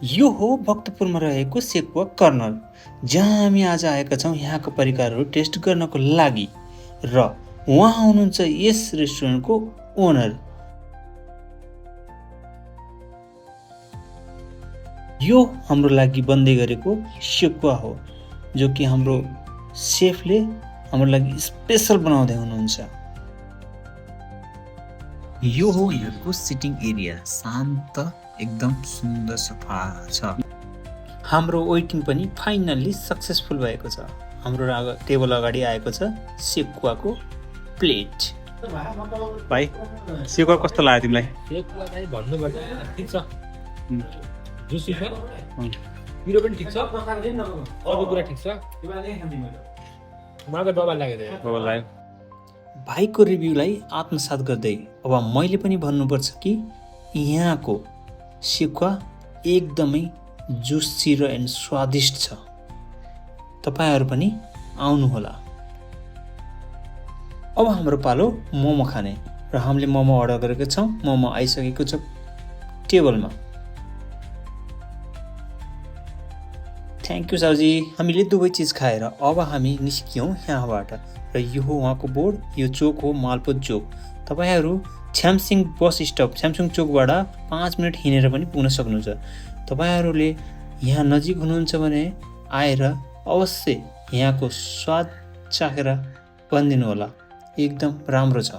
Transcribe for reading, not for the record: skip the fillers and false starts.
यो हो भक्तपुरमा रहेको सेकुवा कर्नर, जहाँ हामी आज आएका छौँ यहाँको परिकारहरू टेस्ट गर्नको लागि। र उहाँ हुनुहुन्छ यस रेस्टुरेन्टको ओनर। यो हाम्रो लागि बन्दै गरेको सेकुवा हो, जो कि हाम्रो सेफले हाम्रो लागि स्पेसल बनाउँदै हुनुहुन्छ। यो हो यहाँको सिटिङ एरिया, शान्त, एकदम सुन्दर सफा छ। हाम्रो वेटिङ पनि फाइनल्ली सक्सेसफुल भएको छ। हाम्रो टेबल अगाडि आएको छ सेकुवाको प्लेट। भाइ सेकुवा कस्तो लाग्यो तिमीलाई? सेकुवा चाहिँ भन्नुपर्छ ठिक छ, जुसी छ, पिरो पनि ठिक छ, अरू कुरा ठिक छ। मलाई त डबल लाग्यो। भाइको रिभ्यूलाई आत्मसात गर्दै अब मैले पनि भन्नुपर्छ कि यहाँको सेकुवा एकदमै जुसी र एन्ड स्वादिष्ट छ। तपाईहरु पनि आउनुहोला। अब हाम्रो पालो मोमो खाने, र हामीले मोमो अर्डर गरेका छौँ। मोमो आइसकेको छ टेबलमा। थ्याङ्क यू साउजी। हामीले दुवै चिज खाएर अब हामी निस्कियौँ यहाँबाट। र यो हो उहाँको बोर्ड, यो चोक हो मालपोत चोक। तपाईहरु छ्यामसिङ बस स्टप छ्यामसिङ चोकबाट 5 मिनेट हिँडेर पनि पुग्न सक्नुहुन्छ। तपाईहरुले यहाँ नजिक हुनुहुन्छ भने आएर अवश्य यहाँको स्वाद चाखेर भनिदिनु होला, एकदम राम्रो छ।